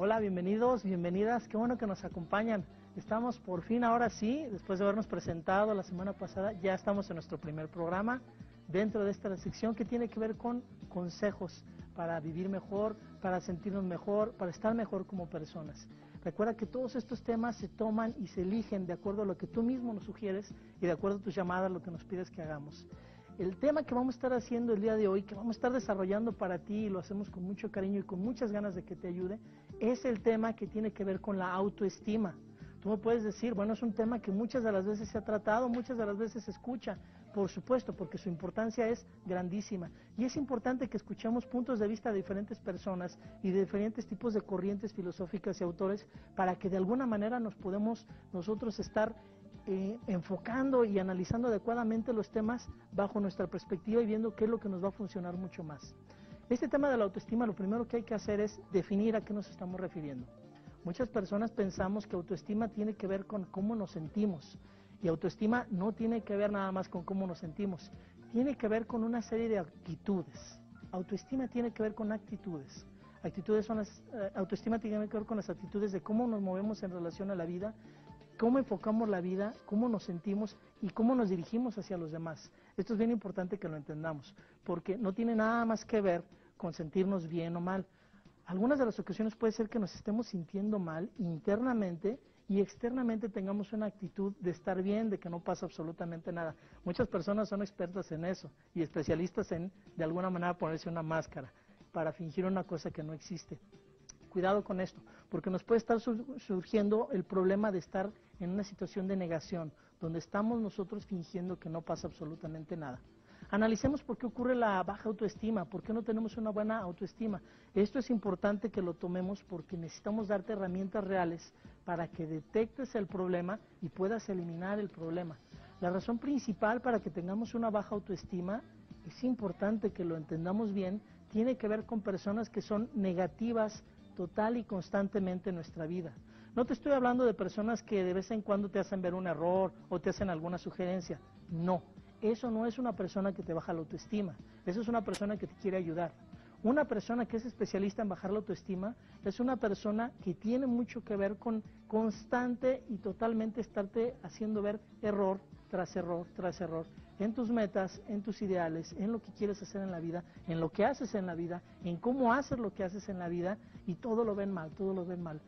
Hola, bienvenidos, bienvenidas, qué bueno que nos acompañan. Estamos por fin, ahora sí, después de habernos presentado la semana pasada, ya estamos en nuestro primer programa dentro de esta sección que tiene que ver con consejos para vivir mejor, para sentirnos mejor, para estar mejor como personas. Recuerda que todos estos temas se toman y se eligen de acuerdo a lo que tú mismo nos sugieres y de acuerdo a tus llamadas, lo que nos pides que hagamos. El tema que vamos a estar haciendo el día de hoy, que vamos a estar desarrollando para ti y lo hacemos con mucho cariño y con muchas ganas de que te ayude, es el tema que tiene que ver con la autoestima. Tú me puedes decir, bueno, es un tema que muchas de las veces se ha tratado, muchas de las veces se escucha, por supuesto, porque su importancia es grandísima. Y es importante que escuchemos puntos de vista de diferentes personas y de diferentes tipos de corrientes filosóficas y autores para que de alguna manera nos podemos nosotros estar enfocando y analizando adecuadamente los temas bajo nuestra perspectiva y viendo qué es lo que nos va a funcionar mucho más. Este tema de la autoestima, lo primero que hay que hacer es definir a qué nos estamos refiriendo. Muchas personas pensamos que autoestima tiene que ver con cómo nos sentimos, y autoestima no tiene que ver nada más con cómo nos sentimos, tiene que ver con una serie de actitudes. Autoestima tiene que ver con actitudes. Autoestima tiene que ver con las actitudes de cómo nos movemos en relación a la vida, cómo enfocamos la vida, cómo nos sentimos y cómo nos dirigimos hacia los demás. Esto es bien importante que lo entendamos, porque no tiene nada más que ver con sentirnos bien o mal. Algunas de las ocasiones puede ser que nos estemos sintiendo mal internamente y externamente tengamos una actitud de estar bien, de que no pasa absolutamente nada. Muchas personas son expertas en eso y especialistas en, de alguna manera, ponerse una máscara para fingir una cosa que no existe. Cuidado con esto, porque nos puede estar surgiendo el problema de estar en una situación de negación, donde estamos nosotros fingiendo que no pasa absolutamente nada. Analicemos por qué ocurre la baja autoestima, por qué no tenemos una buena autoestima. Esto es importante que lo tomemos porque necesitamos darte herramientas reales para que detectes el problema y puedas eliminar el problema. La razón principal para que tengamos una baja autoestima, es importante que lo entendamos bien, tiene que ver con personas que son negativas total y constantemente en nuestra vida. No te estoy hablando de personas que de vez en cuando te hacen ver un error o te hacen alguna sugerencia. No, eso no es una persona que te baja la autoestima. Eso es una persona que te quiere ayudar. Una persona que es especialista en bajar la autoestima es una persona que tiene mucho que ver con constante y totalmente estarte haciendo ver error tras error tras error en tus metas, en tus ideales, en lo que quieres hacer en la vida, en lo que haces en la vida, en cómo haces lo que haces en la vida, y todo lo ven mal, todo lo ven mal.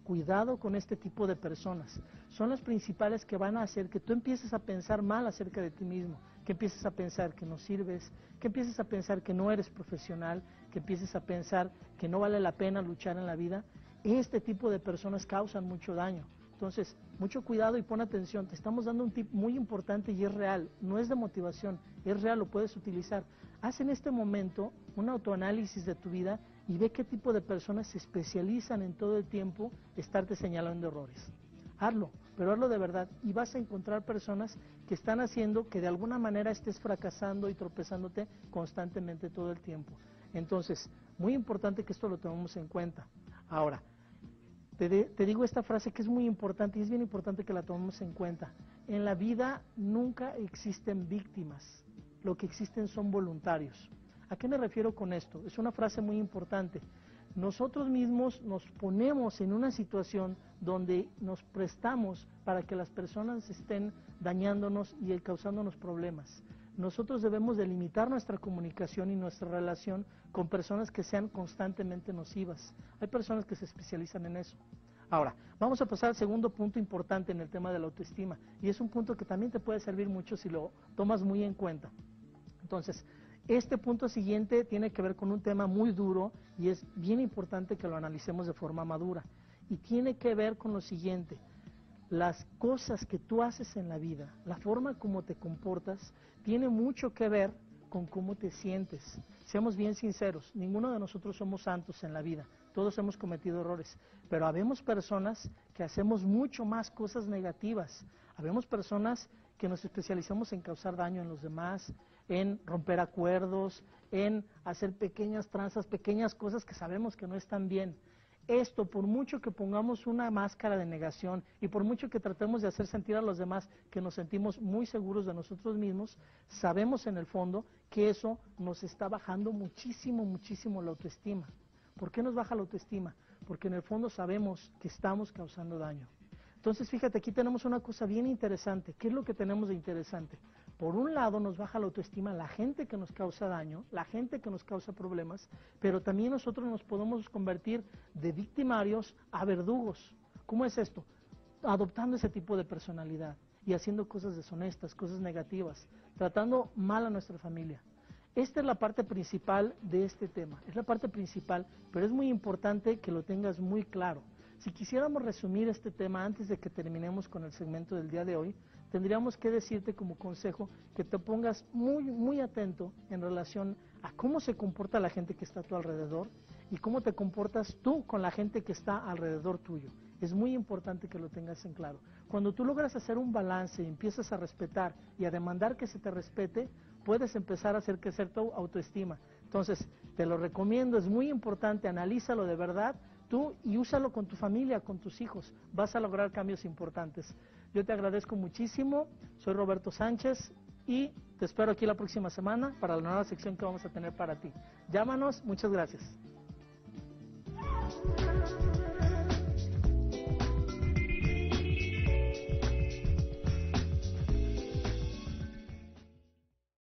Cuidado con este tipo de personas. Son las principales que van a hacer que tú empieces a pensar mal acerca de ti mismo, que empieces a pensar que no sirves, que empieces a pensar que no eres profesional, que empieces a pensar que no vale la pena luchar en la vida. Este tipo de personas causan mucho daño. Entonces, mucho cuidado y pon atención. Te estamos dando un tip muy importante y es real, no es de motivación, es real, lo puedes utilizar. Haz en este momento un autoanálisis de tu vida y ve qué tipo de personas se especializan en todo el tiempo estarte señalando errores. Hazlo, pero hazlo de verdad y vas a encontrar personas que están haciendo que de alguna manera estés fracasando y tropezándote constantemente todo el tiempo. Entonces, muy importante que esto lo tomemos en cuenta. Ahora, te digo esta frase que es muy importante y es bien importante que la tomemos en cuenta. En la vida nunca existen víctimas, lo que existen son voluntarios. ¿A qué me refiero con esto? Es una frase muy importante. Nosotros mismos nos ponemos en una situación donde nos prestamos para que las personas estén dañándonos y causándonos problemas. Nosotros debemos delimitar nuestra comunicación y nuestra relación con personas que sean constantemente nocivas. Hay personas que se especializan en eso. Ahora, vamos a pasar al segundo punto importante en el tema de la autoestima, y es un punto que también te puede servir mucho si lo tomas muy en cuenta. Entonces, este punto siguiente tiene que ver con un tema muy duro y es bien importante que lo analicemos de forma madura. Y tiene que ver con lo siguiente: las cosas que tú haces en la vida, la forma como te comportas, tiene mucho que ver con cómo te sientes. Seamos bien sinceros, ninguno de nosotros somos santos en la vida, todos hemos cometido errores, pero habemos personas que hacemos mucho más cosas negativas, habemos personas que nos especializamos en causar daño en los demás, en romper acuerdos, en hacer pequeñas tranzas, pequeñas cosas que sabemos que no están bien. Esto, por mucho que pongamos una máscara de negación y por mucho que tratemos de hacer sentir a los demás que nos sentimos muy seguros de nosotros mismos, sabemos en el fondo que eso nos está bajando muchísimo, muchísimo la autoestima. ¿Por qué nos baja la autoestima? porque en el fondo sabemos que estamos causando daño. Entonces, fíjate, aquí tenemos una cosa bien interesante. ¿Qué es lo que tenemos de interesante? Por un lado, nos baja la autoestima la gente que nos causa daño, la gente que nos causa problemas, pero también nosotros nos podemos convertir de victimarios a verdugos. ¿Cómo es esto? Adoptando ese tipo de personalidad y haciendo cosas deshonestas, cosas negativas, tratando mal a nuestra familia. Esta es la parte principal de este tema, es la parte principal, pero es muy importante que lo tengas muy claro. Si quisiéramos resumir este tema antes de que terminemos con el segmento del día de hoy, tendríamos que decirte como consejo que te pongas muy atento en relación a cómo se comporta la gente que está a tu alrededor y cómo te comportas tú con la gente que está alrededor tuyo. Es muy importante que lo tengas en claro. Cuando tú logras hacer un balance y empiezas a respetar y a demandar que se te respete, puedes empezar a hacer crecer tu autoestima. Entonces, te lo recomiendo, es muy importante, analízalo de verdad tú y úsalo con tu familia, con tus hijos. Vas a lograr cambios importantes. Yo te agradezco muchísimo, soy Roberto Sánchez y te espero aquí la próxima semana para la nueva sección que vamos a tener para ti. Llámanos, muchas gracias.